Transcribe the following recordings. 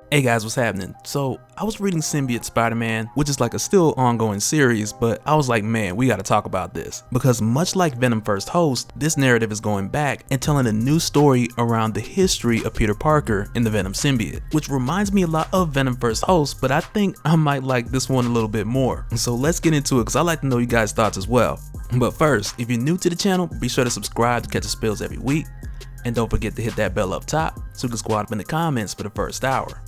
Hey guys, what's happening? So, I was reading Symbiote Spider-Man, which is like a still ongoing series, but I was like, man, we gotta talk about this. Because much like Venom First Host, this narrative is going back and telling a new story around the history of Peter Parker in the Venom symbiote, which reminds me a lot of Venom First Host, but I think I might like this one a little bit more. So let's get into it, because I like to know you guys' thoughts as well. But first, if you're new to the channel, be sure to subscribe to catch the spills every week, and don't forget to hit that bell up top so you can squad up in the comments for the first hour.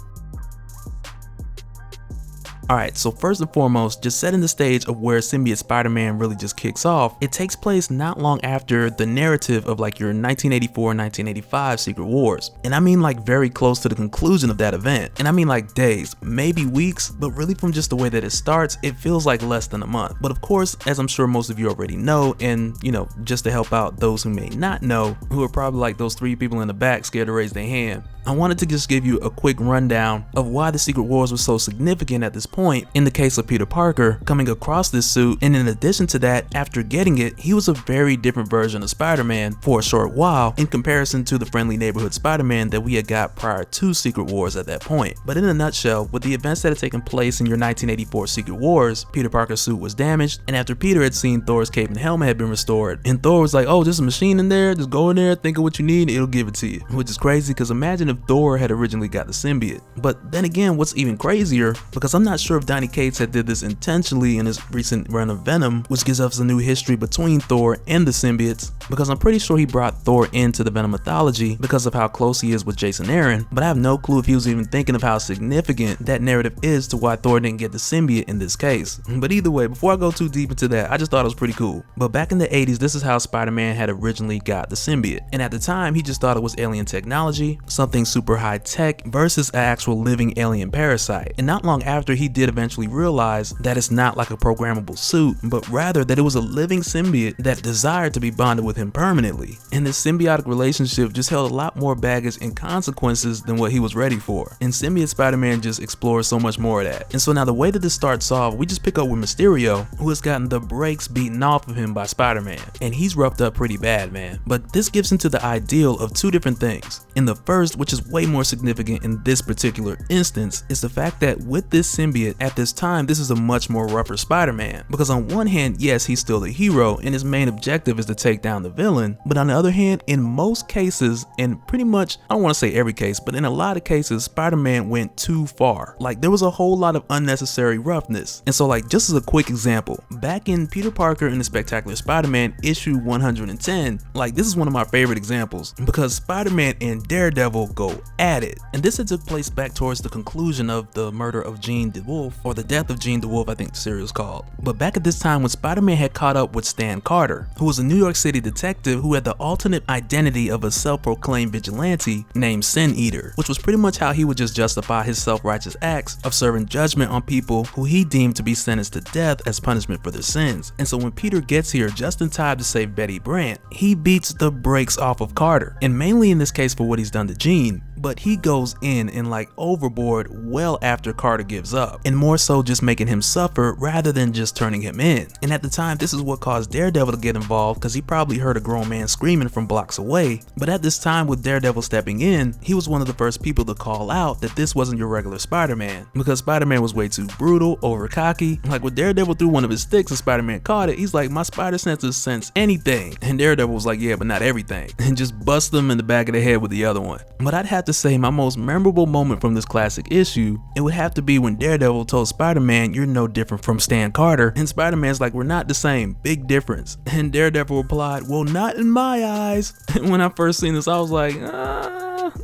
Alright, so first and foremost, just setting the stage of where Symbiote Spider-Man really just kicks off, it takes place not long after the narrative of like your 1984-1985 Secret Wars. And I mean like very close to the conclusion of that event. And I mean like days, maybe weeks, but really from just the way that it starts, it feels like less than a month. But of course, as I'm sure most of you already know, and you know, just to help out those who may not know, who are probably like those 3 people in the back scared to raise their hand, I wanted to just give you a quick rundown of why the Secret Wars was so significant at this point in the case of Peter Parker coming across this suit, and in addition to that, after getting it, he was a very different version of Spider-Man for a short while in comparison to the friendly neighborhood Spider-Man that we had got prior to Secret Wars at that point. But in a nutshell, with the events that had taken place in your 1984 Secret Wars, Peter Parker's suit was damaged, and after Peter had seen Thor's cape and helmet had been restored, and Thor was like, oh, there's a machine in there, just go in there, think of what you need, it'll give it to you. Which is crazy, because imagine if Thor had originally got the symbiote. But then again, what's even crazier, because I'm not sure if Donny Cates had did this intentionally in his recent run of Venom, which gives us a new history between Thor and the symbiotes, because I'm pretty sure he brought Thor into the Venom mythology because of how close he is with Jason Aaron, but I have no clue if he was even thinking of how significant that narrative is to why Thor didn't get the symbiote in this case. But either way, before I go too deep into that, I just thought it was pretty cool. But back in the 80s, this is how Spider-Man had originally got the symbiote, and at the time he just thought it was alien technology, something super high tech versus an actual living alien parasite. And not long after, he did eventually realize that it's not like a programmable suit, but rather that it was a living symbiote that desired to be bonded with him permanently. And this symbiotic relationship just held a lot more baggage and consequences than what he was ready for. And Symbiote Spider-Man just explores so much more of that. And so now the way that this starts off, we just pick up with Mysterio, who has gotten the brakes beaten off of him by Spider-Man. And he's roughed up pretty bad, man. But this gives into the ideal of 2 different things. And the first, which is way more significant in this particular instance, is the fact that with this symbiote at this time, this is a much more rougher Spider-Man, because on one hand, yes, he's still the hero and his main objective is to take down the villain, but on the other hand, in most cases, and pretty much, I don't want to say every case, but in a lot of cases, Spider-Man went too far. Like, there was a whole lot of unnecessary roughness. And so like, just as a quick example, back in Peter Parker and the Spectacular Spider-Man issue 110, like this is one of my favorite examples, because Spider-Man and Daredevil go at it. And this had took place back towards the conclusion of the murder of Jean DeWolf, or the death of Jean DeWolf, I think the series is called. But back at this time when Spider-Man had caught up with Stan Carter, who was a New York City detective who had the alternate identity of a self-proclaimed vigilante named Sin Eater, which was pretty much how he would just justify his self-righteous acts of serving judgment on people who he deemed to be sentenced to death as punishment for their sins. And so when Peter gets here just in time to save Betty Brant, he beats the brakes off of Carter, and mainly in this case for what he's done to Jean, but he goes in and like overboard well after Carter gives up, and more so just making him suffer rather than just turning him in. And at the time, this is what caused Daredevil to get involved, because he probably heard a grown man screaming from blocks away. But at this time, with Daredevil stepping in, he was one of the first people to call out that this wasn't your regular Spider-Man, because Spider-Man was way too brutal, over cocky. Like when Daredevil threw one of his sticks and Spider-Man caught it, he's like, my spider senses sense anything. And Daredevil was like, yeah, but not everything, and just bust him in the back of the head with the other one. But I'd have to say my most memorable moment from this classic issue, it would have to be when Daredevil told Spider-Man, you're no different from Stan Carter, and Spider-Man's like, we're not the same, big difference. And Daredevil replied, well, not in my eyes. And when I first seen this, I was like,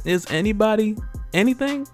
is anybody anything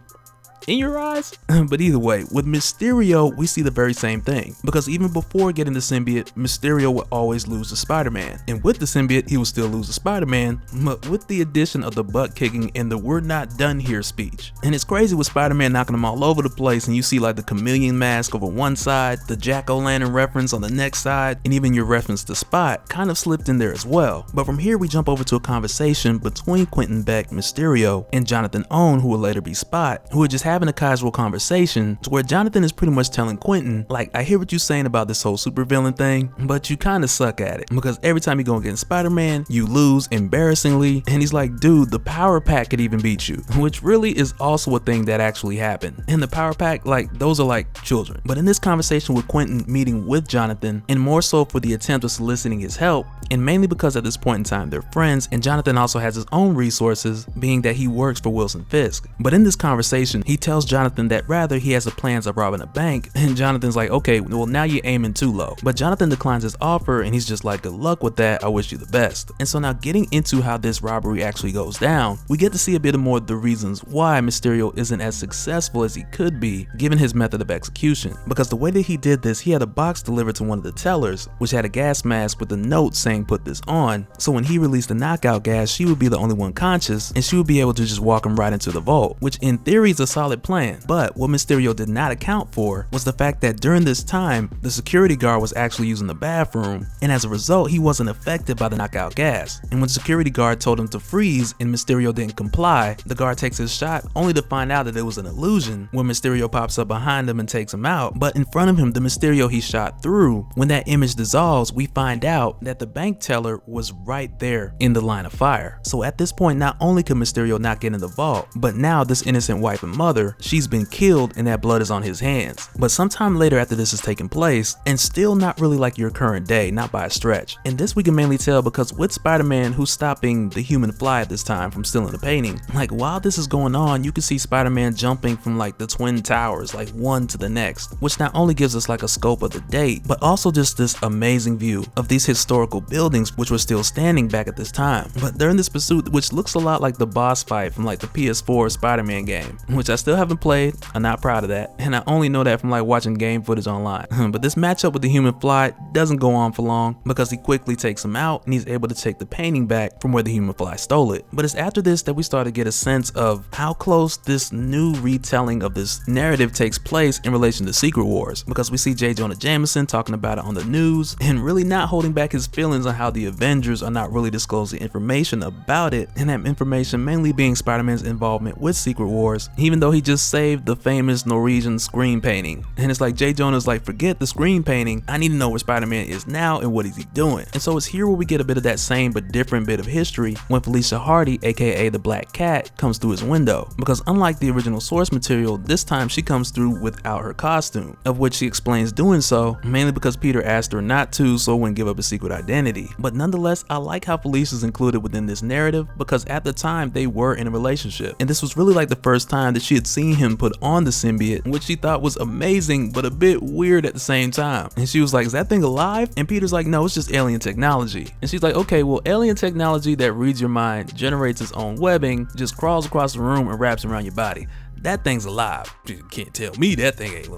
in your eyes? But either way, with Mysterio, we see the very same thing, because even before getting the symbiote, Mysterio would always lose to Spider-Man, and with the symbiote, he would still lose to Spider-Man, but with the addition of the butt kicking and the we're not done here speech. And it's crazy with Spider-Man knocking him all over the place, and you see like the chameleon mask over one side, the jack-o'-lantern reference on the next side, and even your reference to Spot kind of slipped in there as well. But from here, we jump over to a conversation between Quentin Beck, Mysterio, and Jonathan Owen, who would later be Spot, who had just having a casual conversation to where Jonathan is pretty much telling Quentin, like, I hear what you're saying about this whole supervillain thing, but you kind of suck at it because every time you go against Spider-Man, you lose embarrassingly. And he's like, dude, the Power Pack could even beat you, which really is also a thing that actually happened. And the Power Pack, like, those are like children. But in this conversation with Quentin meeting with Jonathan, and more so for the attempt of soliciting his help, and mainly because at this point in time they're friends, and Jonathan also has his own resources, being that he works for Wilson Fisk. But in this conversation, he tells Jonathan that rather he has the plans of robbing a bank, and Jonathan's like, okay, well now you're aiming too low. But Jonathan declines his offer, and he's just like, good luck with that, I wish you the best. And so now getting into how this robbery actually goes down, we get to see a bit more of the reasons why Mysterio isn't as successful as he could be given his method of execution. Because the way that he did this, he had a box delivered to one of the tellers, which had a gas mask with a note saying put this on, so when he released the knockout gas, she would be the only one conscious, and she would be able to just walk him right into the vault, which in theory is a solid plan. But what Mysterio did not account for was the fact that during this time, the security guard was actually using the bathroom, and as a result, he wasn't affected by the knockout gas. And when the security guard told him to freeze and Mysterio didn't comply, the guard takes his shot only to find out that it was an illusion when Mysterio pops up behind him and takes him out. But in front of him, the Mysterio he shot through, when that image dissolves, we find out that the bank teller was right there in the line of fire. So at this point, not only could Mysterio not get in the vault, but now this innocent wife and mother, she's been killed and that blood is on his hands. But sometime later after this has taken place, and still not really like your current day, not by a stretch. And this we can mainly tell because with Spider-Man, who's stopping the Human Fly at this time from stealing the painting, like while this is going on, you can see Spider-Man jumping from like the Twin Towers, like one to the next, which not only gives us like a scope of the date, but also just this amazing view of these historical buildings which were still standing back at this time. But they're in this pursuit which looks a lot like the boss fight from like the PS4 Spider-Man game, which I still haven't played. I'm not proud of that, and I only know that from like watching game footage online. But this matchup with the Human Fly doesn't go on for long because he quickly takes him out and he's able to take the painting back from where the Human Fly stole it. But it's after this that we start to get a sense of how close this new retelling of this narrative takes place in relation to Secret Wars, because we see J. Jonah Jameson talking about it on the news and really not holding back his feelings on how the Avengers are not really disclosing information about it, and that information mainly being Spider-Man's involvement with Secret Wars, even though he just saved the famous Norwegian screen painting. And it's like J. Jonah's like, forget the screen painting, I need to know where Spider-Man is now and what is he doing. And so it's here where we get a bit of that same but different bit of history when Felicia Hardy, aka the Black Cat, comes through his window, because unlike the original source material, this time she comes through without her costume, of which she explains doing so mainly because Peter asked her not to so wouldn't give up his secret identity. But nonetheless, I like how Felicia's included within this narrative because at the time they were in a relationship, and this was really like the first time that she had seen him put on the symbiote, which she thought was amazing but a bit weird at the same time. And she was like, is that thing alive? And Peter's like, no, it's just alien technology. And she's like, okay, well, alien technology that reads your mind, generates its own webbing, just crawls across the room and wraps around your body. That thing's alive. You can't tell me that thing ain't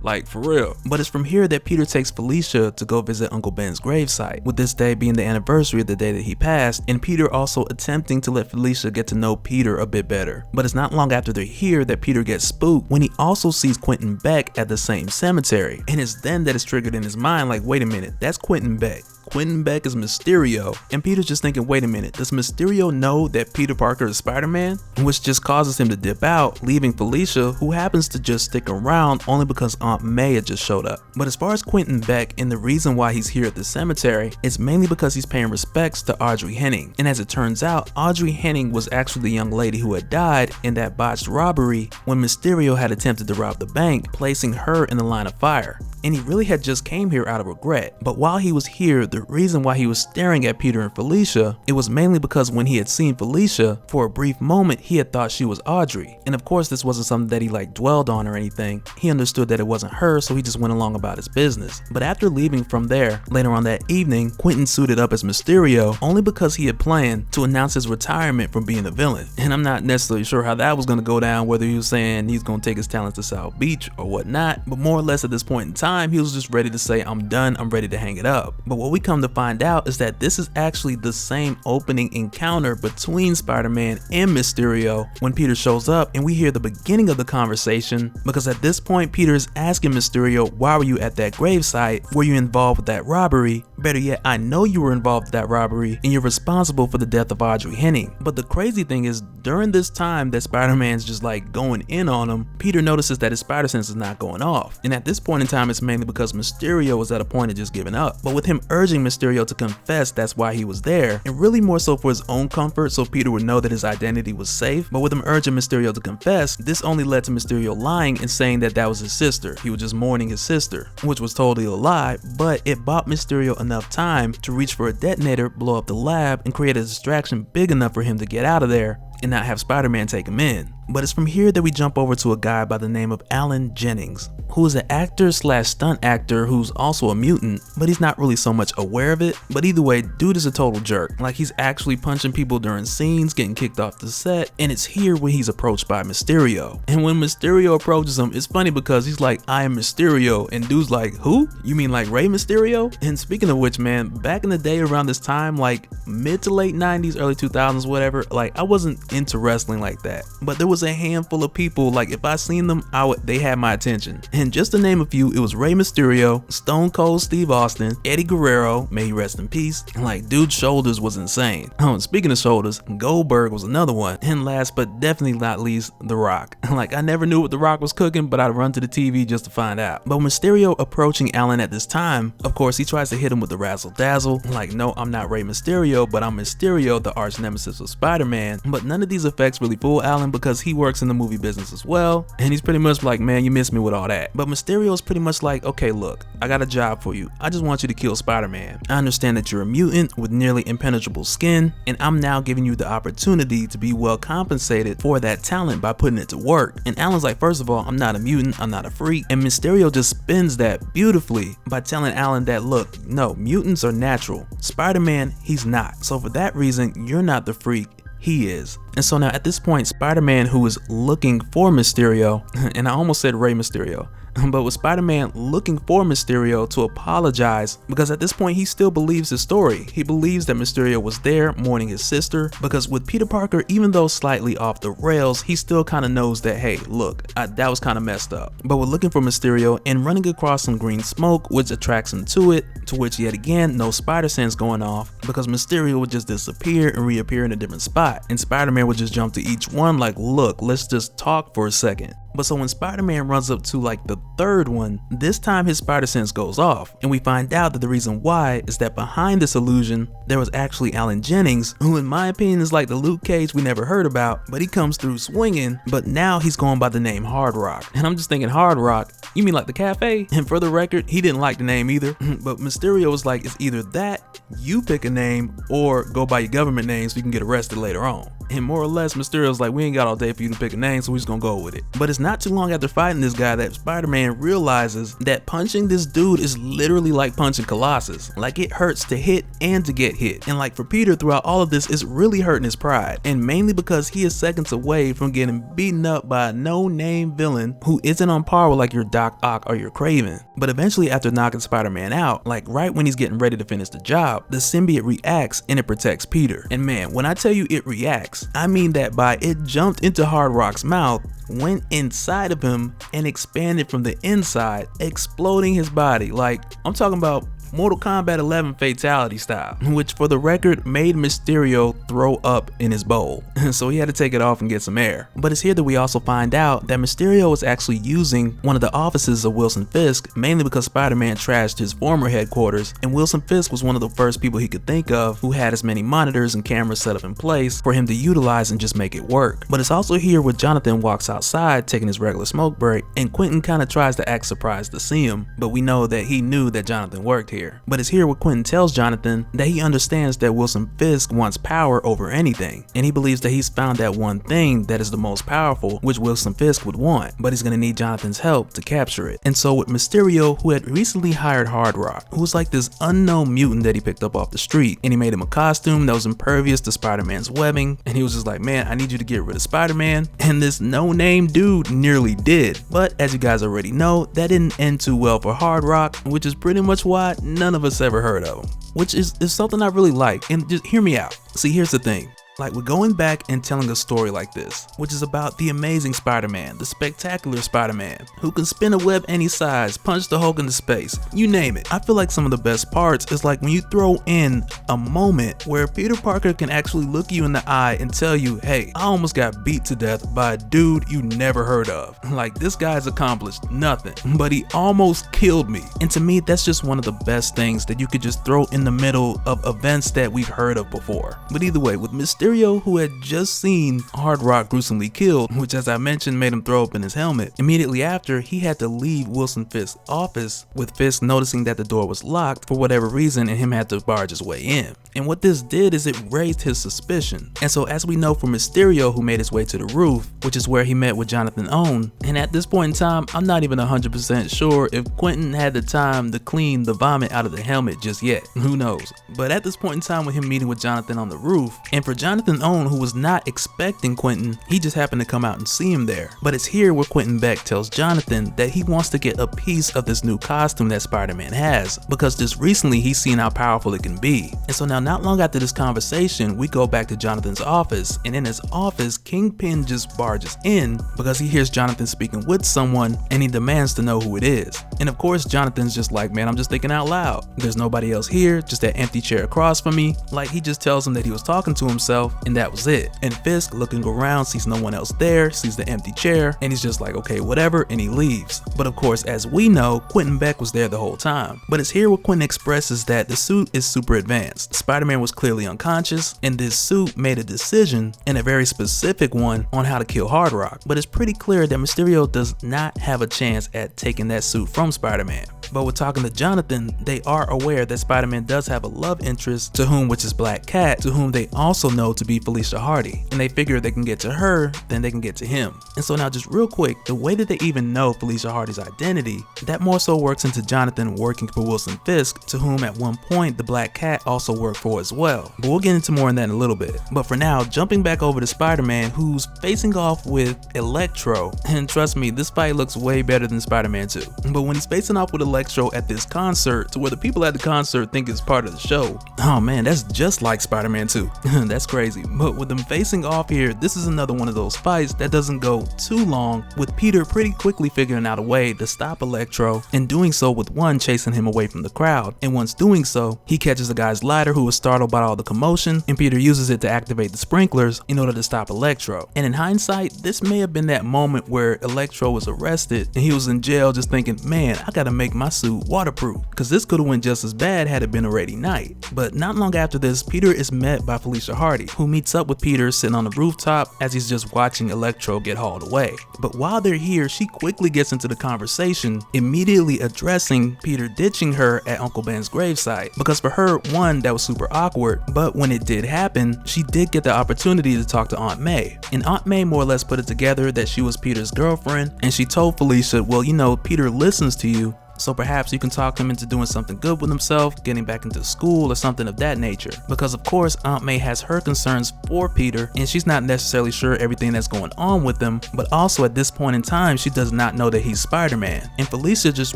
like, for real. But it's from here that Peter takes Felicia to go visit Uncle Ben's gravesite, with this day being the anniversary of the day that he passed, and Peter also attempting to let Felicia get to know Peter a bit better. But it's not long after they're here that Peter gets spooked when he also sees Quentin Beck at the same cemetery, and it's then that it's triggered in his mind like, wait a minute, that's Quentin Beck. Quentin Beck is Mysterio, and Peter's just thinking, wait a minute, does Mysterio know that Peter Parker is Spider-Man? Which just causes him to dip out, leaving Felicia, who happens to just stick around only because Aunt May had just showed up. But as far as Quentin Beck and the reason why he's here at the cemetery, it's mainly because he's paying respects to Audrey Henning. And as it turns out, Audrey Henning was actually the young lady who had died in that botched robbery when Mysterio had attempted to rob the bank, placing her in the line of fire. And he really had just came here out of regret. But while he was here, the reason why he was staring at Peter and Felicia, it was mainly because when he had seen Felicia, for a brief moment, he had thought she was Audrey. And of course, this wasn't something that he like dwelled on or anything. He understood that it wasn't her, so he just went along about his business. But after leaving from there, later on that evening, Quentin suited up as Mysterio only because he had planned to announce his retirement from being a villain. And I'm not necessarily sure how that was going to go down, whether he was saying he's going to take his talents to South Beach or whatnot, but more or less at this point in time, time he was just ready to say, I'm done, I'm ready to hang it up. But what we come to find out is that this is actually the same opening encounter between Spider-Man and Mysterio when Peter shows up, and we hear the beginning of the conversation, because at this point Peter is asking Mysterio, why were you at that gravesite? Were you involved with that robbery? Better yet, I know you were involved with that robbery and you're responsible for the death of Audrey Henning. But the crazy thing is, during this time that Spider-Man's just like going in on him, Peter notices that his spider sense is not going off. And at this point in time, it's mainly because Mysterio was at a point of just giving up. But with him urging Mysterio to confess, that's why he was there, and really more so for his own comfort, so Peter would know that his identity was safe. But with him urging Mysterio to confess, this only led to Mysterio lying and saying that that was his sister. He was just mourning his sister, which was totally a lie, but it bought Mysterio enough time to reach for a detonator, blow up the lab, and create a distraction big enough for him to get out of there and not have Spider-Man take him in. But it's from here that we jump over to a guy by the name of Alan Jennings, who is an actor slash stunt actor who's also a mutant, but he's not really so much aware of it. But either way, dude is a total jerk. Like, he's actually punching people during scenes, getting kicked off the set, and it's here when he's approached by Mysterio. And when Mysterio approaches him, it's funny because he's like, I am Mysterio, and dude's like, who? You mean like Rey Mysterio? And speaking of which, man, back in the day around this time, like mid to late 90s, early 2000s, whatever, like I wasn't into wrestling like that, but there was a handful of people, like if I seen them, they had my attention. And just to name a few, it was Rey Mysterio, Stone Cold Steve Austin, Eddie Guerrero, may he rest in peace, and like dude's shoulders was insane. Oh, and speaking of shoulders, Goldberg was another one. And last but definitely not least, The Rock. Like, I never knew what The Rock was cooking, but I'd run to the TV just to find out. But Mysterio approaching Alan at this time, of course he tries to hit him with the razzle dazzle, like, no, I'm not Rey Mysterio, but I'm Mysterio, the arch nemesis of Spider-Man. But none of these effects really fool Alan because he works in the movie business as well, and he's pretty much like, man, you missed me with all that. But Mysterio's pretty much like, okay, look, I got a job for you. I just want you to kill Spider-Man. I understand that you're a mutant with nearly impenetrable skin, and I'm now giving you the opportunity to be well compensated for that talent by putting it to work. And Alan's like, first of all, I'm not a mutant, I'm not a freak. And Mysterio just spins that beautifully by telling Alan that, look, no, mutants are natural. Spider-Man, he's not. So for that reason, you're not the freak, he is. And so now at this point, Spider-Man, who is looking for Mysterio, and I almost said Rey Mysterio, but with Spider-Man looking for Mysterio to apologize, because at this point he still believes his story. He believes that Mysterio was there mourning his sister, because with Peter Parker, even though slightly off the rails, he still kind of knows that, hey, look, that was kind of messed up. But we're looking for Mysterio and running across some green smoke, which attracts him to it, to which yet again, no spider sense going off, because Mysterio would just disappear and reappear in a different spot. And Spider-Man would just jump to each one like, look, let's just talk for a second. But so when Spider-Man runs up to like the third one, this time his spider sense goes off, and we find out that the reason why is that behind this illusion there was actually Alan Jennings, who in my opinion is like the Luke Cage we never heard about, but he comes through swinging, but now he's going by the name Hard Rock. And I'm just thinking, Hard Rock, you mean like the cafe? And for the record, he didn't like the name either, but Mysterio was like, it's either that, you pick a name, or go by your government name so you can get arrested later on. And more or less, Mysterio's like, we ain't got all day for you to pick a name, so we're just gonna go with it. But it's not too long after fighting this guy that Spider-Man realizes that punching this dude is literally like punching Colossus. Like, it hurts to hit and to get hit. And like for Peter, throughout all of this, it's really hurting his pride. And mainly because he is seconds away from getting beaten up by a no-name villain who isn't on par with like your Doc Ock or your Kraven. But eventually, after knocking Spider-Man out, like right when he's getting ready to finish the job, the symbiote reacts and it protects Peter. And man, when I tell you it reacts, I mean that by it jumped into Hard Rock's mouth, went inside of him, and expanded from the inside, exploding his body. Like, I'm talking about Mortal Kombat 11 fatality style, which for the record made Mysterio throw up in his bowl, so he had to take it off and get some air. But it's here that we also find out that Mysterio was actually using one of the offices of Wilson Fisk, mainly because Spider-Man trashed his former headquarters, and Wilson Fisk was one of the first people he could think of who had as many monitors and cameras set up in place for him to utilize and just make it work. But it's also here where Jonathan walks outside taking his regular smoke break, and Quentin kind of tries to act surprised to see him, but we know that he knew that Jonathan worked here. here. But it's here where Quentin tells Jonathan that he understands that Wilson Fisk wants power over anything, and he believes that he's found that one thing that is the most powerful, which Wilson Fisk would want, but he's gonna need Jonathan's help to capture it. And so with Mysterio, who had recently hired Hard Rock, who was like this unknown mutant that he picked up off the street, and he made him a costume that was impervious to Spider-Man's webbing, and he was just like, man, I need you to get rid of Spider-Man, and this no-name dude nearly did. But as you guys already know, that didn't end too well for Hard Rock, which is pretty much why none of us ever heard of him, which is something I really like. And just hear me out. See, here's the thing. Like, we're going back and telling a story like this, which is about the amazing Spider-Man, the spectacular Spider-Man, who can spin a web any size, punch the Hulk into space, you name it. I feel like some of the best parts is like when you throw in a moment where Peter Parker can actually look you in the eye and tell you, hey, I almost got beat to death by a dude you never heard of. Like, this guy's accomplished nothing, but he almost killed me. And to me, that's just one of the best things that you could just throw in the middle of events that we've heard of before. But either way, with Mysterio, who had just seen Hard Rock gruesomely killed, which as I mentioned made him throw open his helmet, immediately after he had to leave Wilson Fisk's office, with Fisk noticing that the door was locked for whatever reason and him had to barge his way in. And what this did is it raised his suspicion. And so as we know from Mysterio, who made his way to the roof, which is where he met with Jonathan Owen, and at this point in time, I'm not even 100% sure if Quentin had the time to clean the vomit out of the helmet just yet. Who knows? But at this point in time with him meeting with Jonathan on the roof, and for Jonathan Owen, who was not expecting Quentin, he just happened to come out and see him there. But it's here where Quentin Beck tells Jonathan that he wants to get a piece of this new costume that Spider-Man has, because just recently he's seen how powerful it can be. And so now, not long after this conversation, we go back to Jonathan's office, and in his office, Kingpin just barges in because he hears Jonathan speaking with someone and he demands to know who it is. And of course, Jonathan's just like, man, I'm just thinking out loud. There's nobody else here, just that empty chair across from me. Like, he just tells him that he was talking to himself, and that was it. And Fisk, looking around, sees no one else there, sees the empty chair, and he's just like, okay, whatever, and he leaves. But of course, as we know, Quentin Beck was there the whole time. But it's here where Quentin expresses that the suit is super advanced. Spider-Man was clearly unconscious, and this suit made a decision, and a very specific one, on how to kill Hard Rock. But it's pretty clear that Mysterio does not have a chance at taking that suit from Spider-Man. But with talking to Jonathan, they are aware that Spider-Man does have a love interest to whom, which is Black Cat, to whom they also know to be Felicia Hardy. And they figure if they can get to her, then they can get to him. And so now just real quick, the way that they even know Felicia Hardy's identity, that more so works into Jonathan working for Wilson Fisk, to whom at one point the Black Cat also worked for as well. But we'll get into more on that in a little bit. But for now, jumping back over to Spider-Man, who's facing off with Electro. And trust me, this fight looks way better than Spider-Man 2. But when he's facing off with Electro at this concert, to where the people at the concert think it's part of the show, oh man, that's just like Spider-Man 2. That's crazy. But with them facing off here, this is another one of those fights that doesn't go too long, with Peter pretty quickly figuring out a way to stop Electro, and doing so with one chasing him away from the crowd. And once doing so, he catches the guy's lighter, who was startled by all the commotion, and Peter uses it to activate the sprinklers in order to stop Electro. And in hindsight, this may have been that moment where Electro was arrested and he was in jail just thinking, man, I gotta make my suit waterproof, because this could have went just as bad had it been a rainy night. But not long after this, Peter is met by Felicia Hardy, who meets up with Peter sitting on the rooftop as he's just watching Electro get hauled away. But while they're here, she quickly gets into the conversation, immediately addressing Peter ditching her at Uncle Ben's gravesite, because for her, one, that was super awkward, but when it did happen, she did get the opportunity to talk to Aunt May. And Aunt May more or less put it together that she was Peter's girlfriend, and she told Felicia, well, you know, Peter listens to you, so perhaps you can talk him into doing something good with himself, getting back into school or something of that nature. Because of course, Aunt May has her concerns for Peter, and she's not necessarily sure everything that's going on with him, but also at this point in time, she does not know that he's Spider-Man. And Felicia just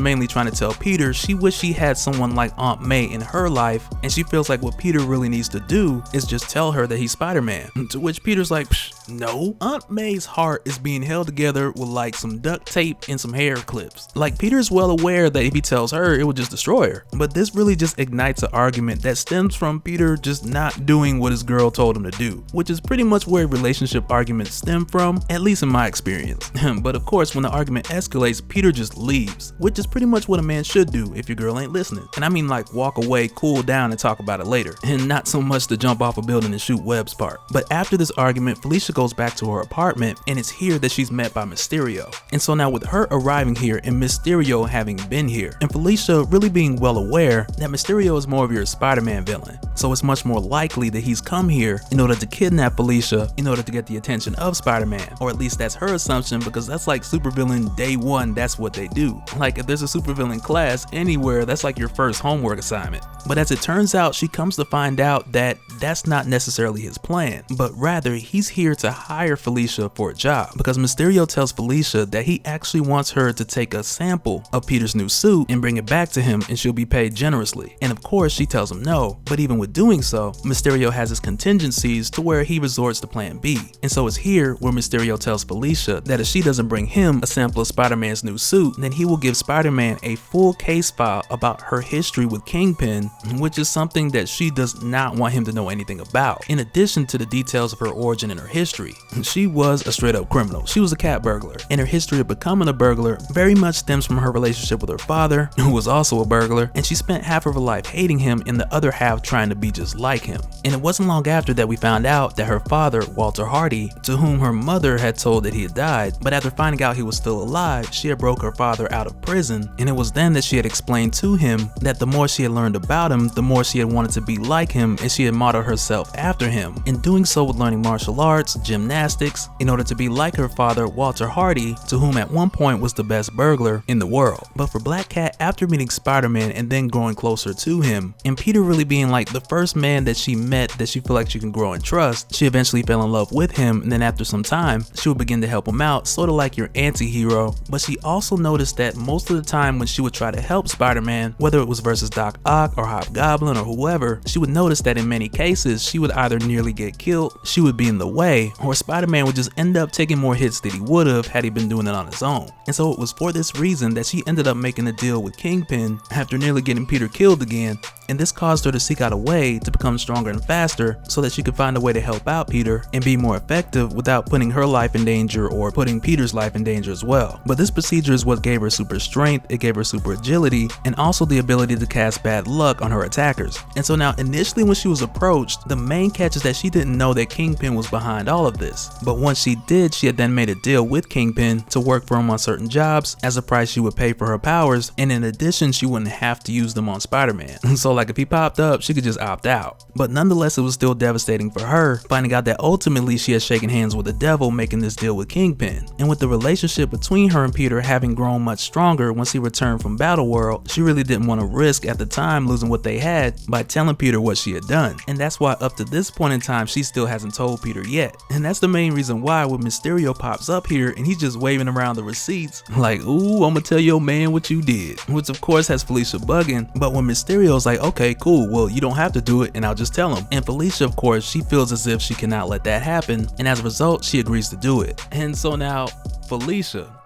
mainly trying to tell Peter she wished she had someone like Aunt May in her life, and she feels like what Peter really needs to do is just tell her that he's Spider-Man. To which Peter's like, no. Aunt May's heart is being held together with like some duct tape and some hair clips. Like, Peter's well aware that if he tells her, it will just destroy her. But this really just ignites an argument that stems from Peter just not doing what his girl told him to do, which is pretty much where relationship arguments stem from, at least in my experience. But of course, when the argument escalates, Peter just leaves, which is pretty much what a man should do if your girl ain't listening. And I mean like walk away, cool down, and talk about it later, and not so much to jump off a building and shoot webs part. But after this argument, Felicia goes back to her apartment, and it's here that she's met by Mysterio. And so now with her arriving here and Mysterio having been here, and Felicia really being well aware that Mysterio is more of your Spider-Man villain, so it's much more likely that he's come here in order to kidnap Felicia in order to get the attention of Spider-Man, or at least that's her assumption, because that's like supervillain day one, that's what they do. Like if there's a supervillain class anywhere, that's like your first homework assignment. But as it turns out, she comes to find out that that's not necessarily his plan, but rather he's here to hire Felicia for a job, because Mysterio tells Felicia that he actually wants her to take a sample of Peter's new suit and bring it back to him, and she'll be paid generously. And of course she tells him no, but even with doing so, Mysterio has his contingencies to where he resorts to plan B. And so it's here where Mysterio tells Felicia that if she doesn't bring him a sample of Spider-Man's new suit, then he will give Spider-Man a full case file about her history with Kingpin, which is something that she does not want him to know anything about. In addition to the details of her origin and her history, she was a straight up criminal. She was a cat burglar, and her history of becoming a burglar very much stems from her relationship with her father, who was also a burglar, and she spent half of her life hating him and the other half trying to be just like him. And it wasn't long after that we found out that her father, Walter Hardy, to whom her mother had told that he had died, but after finding out he was still alive, she had broke her father out of prison, and it was then that she had explained to him that the more she had learned about him, the more she had wanted to be like him, and she had modeled herself after him, in doing so with learning martial arts, gymnastics, in order to be like her father, Walter Hardy, to whom at one point was the best burglar in the world. But for Black Cat, after meeting Spider-Man and then growing closer to him, and Peter really being like the first man that she met that she felt like she can grow and trust, she eventually fell in love with him, and then after some time, she would begin to help him out, sort of like your anti-hero. But she also noticed that most of the time when she would try to help Spider-Man, whether it was versus Doc Ock or Hobgoblin or whoever, she would notice that in many cases, she would either nearly get killed, she would be in the way, or Spider-Man would just end up taking more hits than he would have had he been doing it on his own. And so it was for this reason that she ended up making a deal with Kingpin after nearly getting Peter killed again, and this caused her to seek out a way to become stronger and faster so that she could find a way to help out Peter and be more effective without putting her life in danger or putting Peter's life in danger as well. But this procedure is what gave her super strength, it gave her super agility, and also the ability to cast bad luck on her attackers. And so now initially when she was approached, the main catch is that she didn't know that Kingpin was behind all of this. But once she did, she had then made a deal with Kingpin to work for him on certain jobs as a price she would pay for her powers, and in addition she wouldn't have to use them on Spider-Man. So like if he popped up, she could just opt out. But nonetheless, it was still devastating for her, finding out that ultimately she had shaken hands with the devil making this deal with Kingpin. And with the relationship between her and Peter having grown much stronger once he returned from Battle World, she really didn't want to risk at the time losing what they had by telling Peter what she had done. And that's why up to this point in time, she still hasn't told Peter yet. And that's the main reason why when Mysterio pops up here and he's just waving around the receipts like, ooh, I'm gonna tell your man what you did, which of course has Felicia bugging. But when Mysterio's like, okay, cool, well, you don't have to do it and I'll just tell him. And Felicia, of course, she feels as if she cannot let that happen, and as a result, she agrees to do it. And so now, Felicia,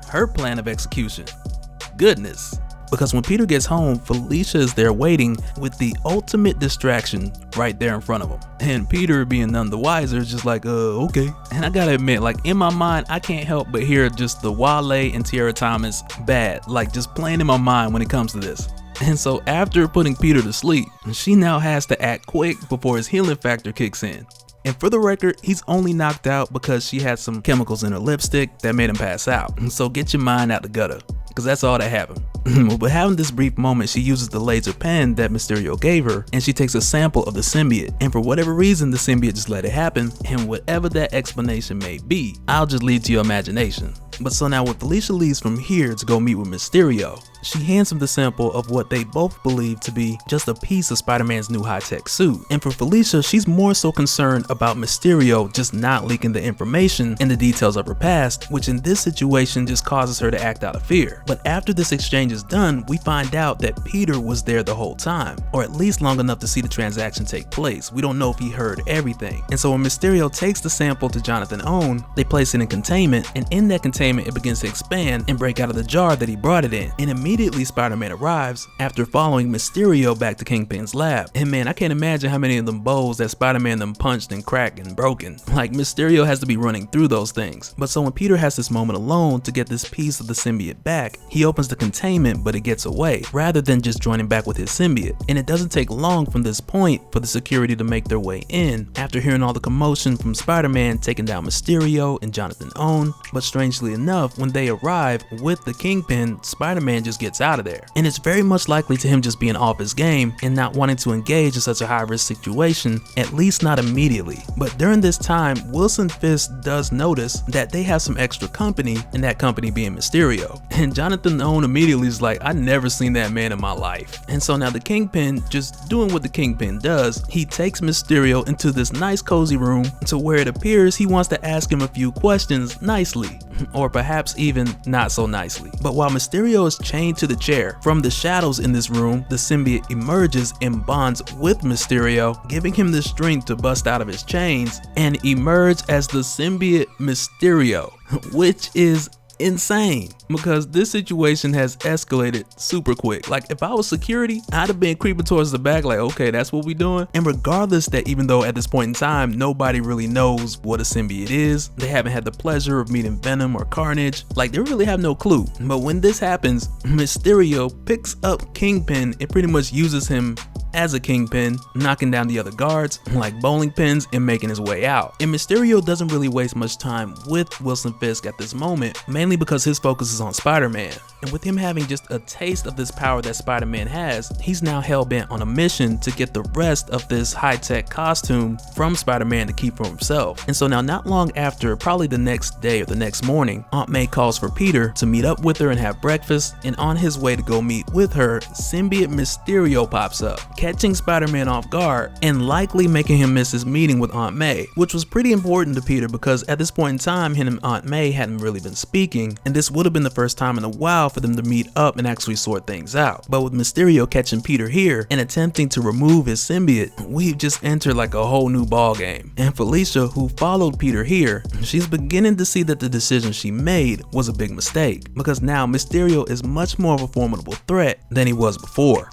her plan of execution, goodness. Because when Peter gets home, Felicia is there waiting with the ultimate distraction right there in front of him. And Peter, being none the wiser, is just like, okay. And I gotta admit, like in my mind, I can't help but hear just the Wale and Tierra Thomas bad, like just playing in my mind when it comes to this. And so after putting Peter to sleep, she now has to act quick before his healing factor kicks in. And for the record, he's only knocked out because she had some chemicals in her lipstick that made him pass out. So get your mind out the gutter, because that's all that happened. But having this brief moment, she uses the laser pen that Mysterio gave her, and she takes a sample of the symbiote. And for whatever reason, the symbiote just let it happen, and whatever that explanation may be, I'll just leave to your imagination. But so now when Felicia leaves from here to go meet with Mysterio, she hands him the sample of what they both believe to be just a piece of Spider-Man's new high-tech suit. And for Felicia, she's more so concerned about Mysterio just not leaking the information and the details of her past, which in this situation just causes her to act out of fear. But after this exchange is done, we find out that Peter was there the whole time, or at least long enough to see the transaction take place. We don't know if he heard everything. And so when Mysterio takes the sample to Jonathan Owen, they place it in containment, and in that containment containment, it begins to expand and break out of the jar that he brought it in. And immediately Spider-Man arrives after following Mysterio back to Kingpin's lab. And man, I can't imagine how many of them bowls that Spider-Man them punched and cracked and broken. Like, Mysterio has to be running through those things. But so when Peter has this moment alone to get this piece of the symbiote back, he opens the containment, but it gets away, rather than just joining back with his symbiote. And it doesn't take long from this point for the security to make their way in, after hearing all the commotion from Spider-Man taking down Mysterio and Jonathan Owen. But strangely enough, when they arrive with the Kingpin, Spider-Man just gets out of there. And it's very much likely to him just being off his game and not wanting to engage in such a high-risk situation, at least not immediately. But during this time, Wilson Fisk does notice that they have some extra company, and that company being Mysterio. And Jonathan Owen immediately is like, I never seen that man in my life. And so now the Kingpin, just doing what the Kingpin does, he takes Mysterio into this nice cozy room to where it appears he wants to ask him a few questions nicely, or perhaps even not so nicely. But while Mysterio is chained to the chair, from the shadows in this room, the symbiote emerges and bonds with Mysterio, giving him the strength to bust out of his chains and emerge as the symbiote Mysterio, which is insane because this situation has escalated super quick. Like, if I was security, I'd have been creeping towards the back like, okay, that's what we doing. And regardless that even though at this point in time nobody really knows what a symbiote is, they haven't had the pleasure of meeting Venom or Carnage, like they really have no clue. But when this happens, Mysterio picks up Kingpin and pretty much uses him as a Kingpin, knocking down the other guards like bowling pins and making his way out. And Mysterio doesn't really waste much time with Wilson Fisk at this moment, mainly because his focus is on Spider-Man. And with him having just a taste of this power that Spider-Man has, he's now hell-bent on a mission to get the rest of this high-tech costume from Spider-Man to keep for himself. And so now, not long after, probably the next day or the next morning, Aunt May calls for Peter to meet up with her and have breakfast, and on his way to go meet with her, symbiote Mysterio pops up, catching Spider-Man off guard and likely making him miss his meeting with Aunt May, which was pretty important to Peter because at this point in time, him and Aunt May hadn't really been speaking, and this would have been the first time in a while for them to meet up and actually sort things out. But with Mysterio catching Peter here and attempting to remove his symbiote, we've just entered like a whole new ball game. And Felicia, who followed Peter here, she's beginning to see that the decision she made was a big mistake, because now Mysterio is much more of a formidable threat than he was before.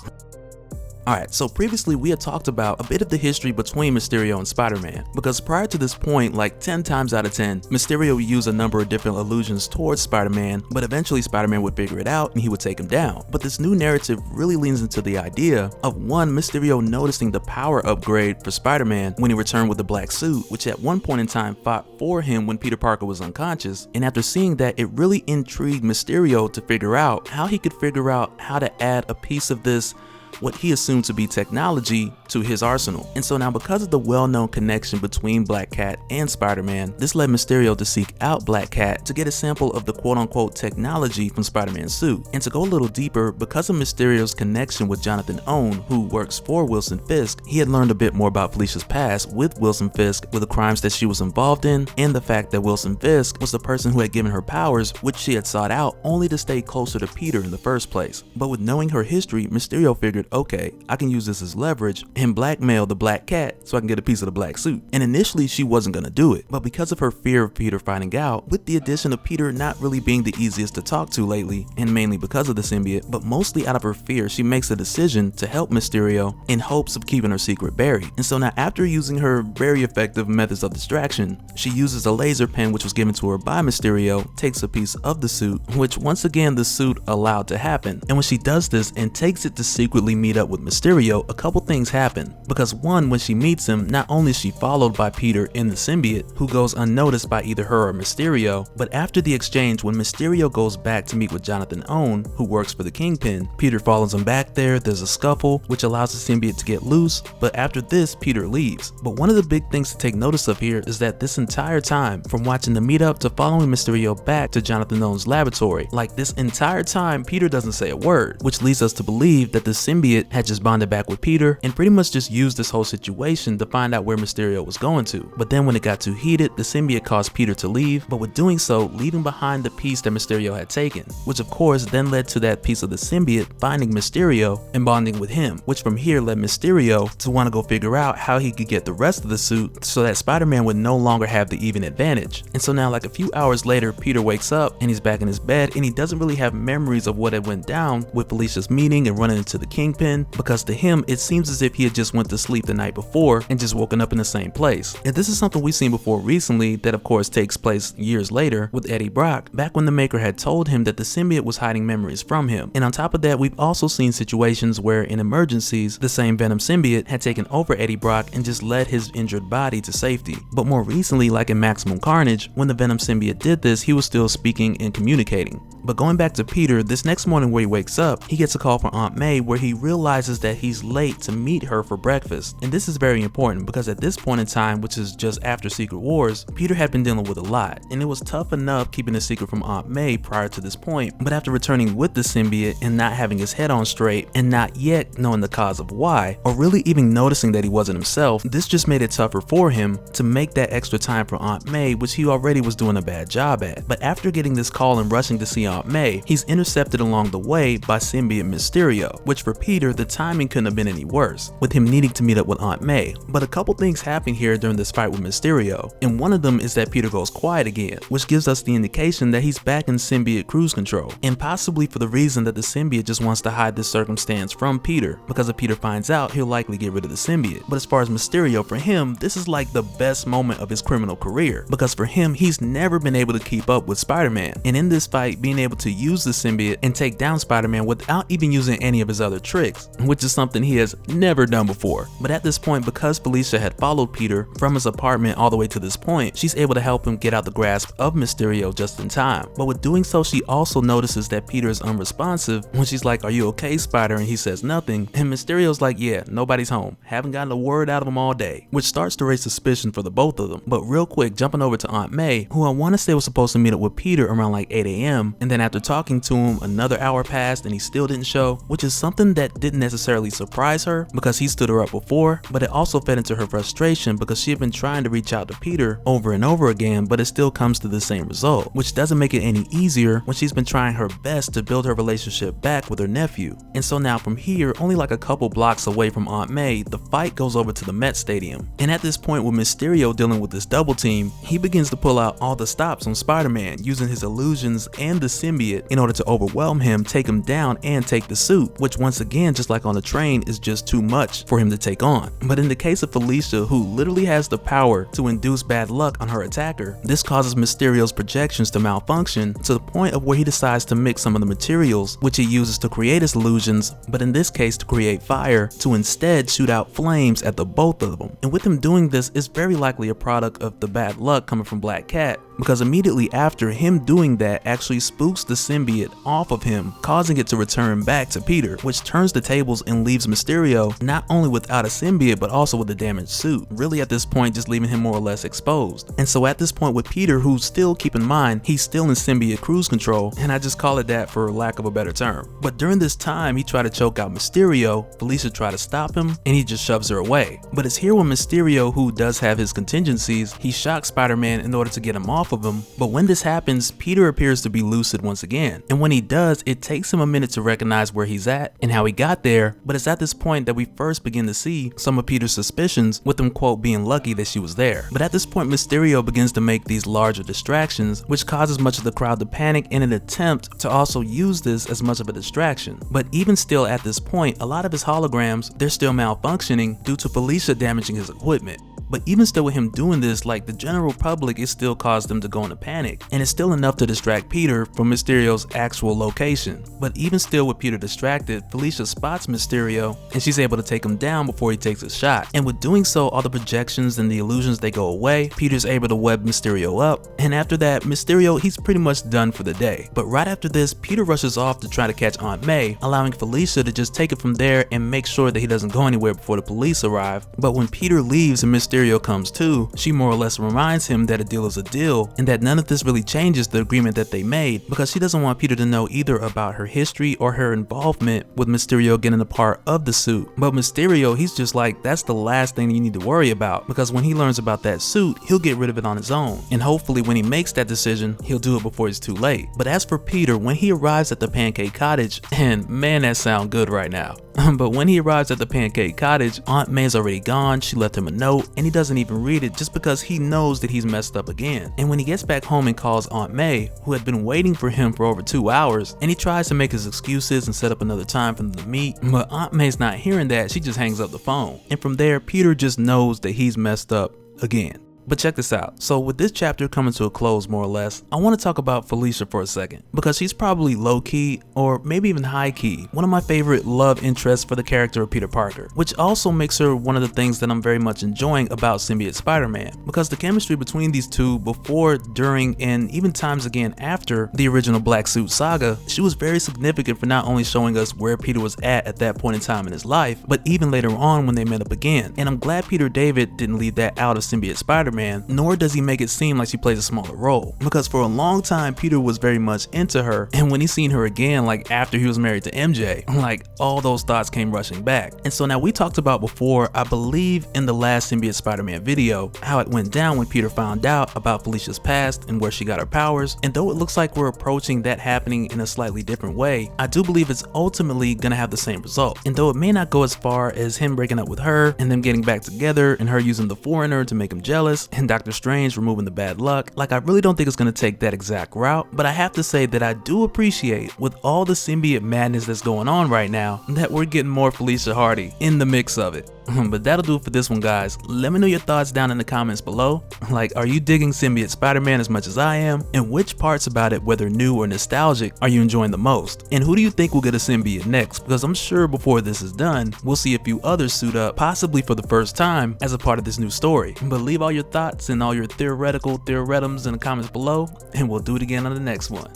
Alright, so previously we had talked about a bit of the history between Mysterio and Spider-Man, because prior to this point, like 10 times out of 10, Mysterio would use a number of different illusions towards Spider-Man, but eventually Spider-Man would figure it out and he would take him down. But this new narrative really leans into the idea of one, Mysterio noticing the power upgrade for Spider-Man when he returned with the black suit, which at one point in time fought for him when Peter Parker was unconscious, and after seeing that, it really intrigued Mysterio to figure out how he could figure out how to add a piece of this, what he assumed to be technology, to his arsenal. And so now, because of the well-known connection between Black Cat and Spider-Man, this led Mysterio to seek out Black Cat to get a sample of the quote-unquote technology from Spider-Man's suit. And to go a little deeper, because of Mysterio's connection with Jonathan Owen, who works for Wilson Fisk, he had learned a bit more about Felicia's past with Wilson Fisk, with the crimes that she was involved in, and the fact that Wilson Fisk was the person who had given her powers, which she had sought out only to stay closer to Peter in the first place. But with knowing her history, Mysterio figured, okay, I can use this as leverage and blackmail the Black Cat so I can get a piece of the black suit. And initially she wasn't gonna do it, but because of her fear of Peter finding out, with the addition of Peter not really being the easiest to talk to lately, and mainly because of the symbiote, but mostly out of her fear, she makes a decision to help Mysterio in hopes of keeping her secret buried. And so now, after using her very effective methods of distraction, she uses a laser pen which was given to her by Mysterio, takes a piece of the suit, which once again the suit allowed to happen. And when she does this and takes it to secretly meet up with Mysterio, a couple things happen. Because one, when she meets him, not only is she followed by Peter in the symbiote, who goes unnoticed by either her or Mysterio, but after the exchange, when Mysterio goes back to meet with Jonathan Owen, who works for the Kingpin, Peter follows him back there, there's a scuffle, which allows the symbiote to get loose, but after this, Peter leaves. But one of the big things to take notice of here is that this entire time, from watching the meetup to following Mysterio back to Jonathan Owen's laboratory, like this entire time, Peter doesn't say a word, which leads us to believe that the symbiote had just bonded back with Peter and pretty much just used this whole situation to find out where Mysterio was going to. But then when it got too heated, the symbiote caused Peter to leave, but with doing so, leaving behind the piece that Mysterio had taken, which of course then led to that piece of the symbiote finding Mysterio and bonding with him, which from here led Mysterio to want to go figure out how he could get the rest of the suit so that Spider-Man would no longer have the even advantage. And so now, like a few hours later, Peter wakes up and he's back in his bed, and he doesn't really have memories of what had went down with Felicia's meeting and running into the Kingpin, because to him it seems as if he had just went to sleep the night before and just woken up in the same place. And this is something we've seen before recently that of course takes place years later with Eddie Brock, back when the Maker had told him that the symbiote was hiding memories from him. And on top of that, we've also seen situations where in emergencies, the same Venom symbiote had taken over Eddie Brock and just led his injured body to safety. But more recently, like in Maximum Carnage, when the Venom symbiote did this, he was still speaking and communicating. But going back to Peter, this next morning where he wakes up, he gets a call from Aunt May where he realizes that he's late to meet her for breakfast. And this is very important because at this point in time, which is just after Secret Wars, Peter had been dealing with a lot, and it was tough enough keeping a secret from Aunt May prior to this point, but after returning with the symbiote and not having his head on straight and not yet knowing the cause of why, or really even noticing that he wasn't himself, this just made it tougher for him to make that extra time for Aunt May, which he already was doing a bad job at. But after getting this call and rushing to see Aunt May, he's intercepted along the way by symbiote Mysterio, which for Peter, the timing couldn't have been any worse, with him needing to meet up with Aunt May. But a couple things happen here during this fight with Mysterio, and one of them is that Peter goes quiet again, which gives us the indication that he's back in symbiote cruise control, and possibly for the reason that the symbiote just wants to hide this circumstance from Peter, because if Peter finds out, he'll likely get rid of the symbiote. But as far as Mysterio, for him, this is like the best moment of his criminal career, because for him, he's never been able to keep up with Spider-Man, and in this fight, being able to use the symbiote and take down Spider-Man without even using any of his other tricks, which is something he has never done before. But at this point, because Felicia had followed Peter from his apartment all the way to this point, she's able to help him get out the grasp of Mysterio just in time. But with doing so, she also notices that Peter is unresponsive when she's like, "Are you okay, Spider?" and he says nothing, and Mysterio's like, "Yeah, nobody's home. Haven't gotten a word out of him all day," which starts to raise suspicion for the both of them. But real quick, jumping over to Aunt May, who I want to say was supposed to meet up with Peter around like 8 AM, and then after talking to him, another hour passed and he still didn't show, which is something that didn't necessarily surprise her because he stood her up before, but it also fed into her frustration because she had been trying to reach out to Peter over and over again, but it still comes to the same result, which doesn't make it any easier when she's been trying her best to build her relationship back with her nephew. And so now from here, only like a couple blocks away from Aunt May, the fight goes over to the Met Stadium. And at this point, with Mysterio dealing with this double team, he begins to pull out all the stops on Spider-Man using his illusions and the symbiote in order to overwhelm him, take him down, and take the suit, which once again, just like on the train, is just too much for him to take on. But in the case of Felicia, who literally has the power to induce bad luck on her attacker, this causes Mysterio's projections to malfunction to the point of where he decides to mix some of the materials which he uses to create his illusions, but in this case to create fire, to instead shoot out flames at the both of them. And with him doing this, it's very likely a product of the bad luck coming from Black Cat, because immediately after, him doing that actually spooks the symbiote off of him, causing it to return back to Peter, which turns the tables and leaves Mysterio not only without a symbiote but also with a damaged suit, really at this point just leaving him more or less exposed. And so at this point with Peter, who's still, keep in mind, he's still in symbiote cruise control, and I just call it that for lack of a better term. But during this time, he tried to choke out Mysterio, Felicia tried to stop him, and he just shoves her away. But it's here when Mysterio, who does have his contingencies, he shocks Spider-Man in order to get him off of him. But when this happens, Peter appears to be lucid once again, and when he does, it takes him a minute to recognize where he's at and how he got there. But it's at this point that we first begin to see some of Peter's suspicions, with him quote being lucky that she was there. But at this point, Mysterio begins to make these larger distractions, which causes much of the crowd to panic in an attempt to also use this as much of a distraction. But even still at this point, a lot of his holograms, they're still malfunctioning due to Felicia damaging his equipment. But even still with him doing this, like the general public, it still caused them to go into panic, and it's still enough to distract Peter from Mysterio's actual location. But even still with Peter distracted, Felicia spots Mysterio and she's able to take him down before he takes a shot. And with doing so, all the projections and the illusions, they go away. Peter's able to web Mysterio up, and after that, Mysterio, he's pretty much done for the day. But right after this, Peter rushes off to try to catch Aunt May, allowing Felicia to just take it from there and make sure that he doesn't go anywhere before the police arrive. But when Peter leaves and Mysterio Mysterio comes to, she more or less reminds him that a deal is a deal and that none of this really changes the agreement that they made, because she doesn't want Peter to know either about her history or her involvement with Mysterio getting a part of the suit. But Mysterio, he's just like, that's the last thing you need to worry about, because when he learns about that suit, he'll get rid of it on his own. And hopefully when he makes that decision, he'll do it before it's too late. But as for Peter, when he arrives at the Pancake Cottage, and man, that sounds good right now. But when he arrives at the Pancake Cottage, Aunt May's already gone. She left him a note and he doesn't even read it just because he knows that he's messed up again. And when he gets back home and calls Aunt May, who had been waiting for him for over 2 hours, and he tries to make his excuses and set up another time for them to meet, but Aunt May's not hearing that. She just hangs up the phone. And from there, Peter just knows that he's messed up again. But check this out. So with this chapter coming to a close more or less, I want to talk about Felicia for a second, because she's probably low-key or maybe even high-key one of my favorite love interests for the character of Peter Parker, which also makes her one of the things that I'm very much enjoying about Symbiote Spider-Man, because the chemistry between these two before, during, and even times again after the original Black Suit saga, she was very significant for not only showing us where Peter was at that point in time in his life, but even later on when they met up again. And I'm glad Peter David didn't leave that out of Symbiote Spider-Man, nor does he make it seem like she plays a smaller role, because for a long time Peter was very much into her, and when he seen her again, like after he was married to MJ, like all those thoughts came rushing back. And so now we talked about before, I believe in the last Symbiote Spider-Man video, how it went down when Peter found out about Felicia's past and where she got her powers, and though it looks like we're approaching that happening in a slightly different way, I do believe it's ultimately gonna have the same result. And though it may not go as far as him breaking up with her and them getting back together and her using the Foreigner to make him jealous, and Doctor Strange removing the bad luck, like I really don't think it's gonna take that exact route, but I have to say that I do appreciate, with all the symbiote madness that's going on right now, that we're getting more Felicia Hardy in the mix of it. But that'll do it for this one, guys. Let me know your thoughts down in the comments below. Like, are you digging Symbiote Spider-Man as much as I am? And which parts about it, whether new or nostalgic, are you enjoying the most? And who do you think will get a symbiote next? Because I'm sure before this is done, we'll see a few others suit up, possibly for the first time, as a part of this new story. But leave all your thoughts and all your theoretums in the comments below, and we'll do it again on the next one.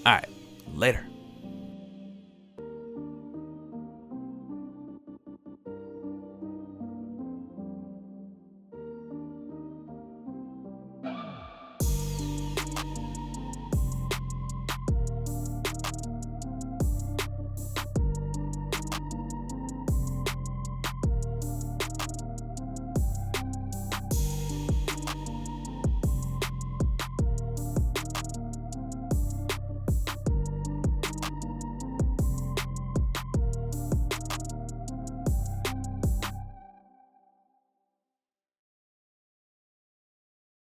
Alright, later.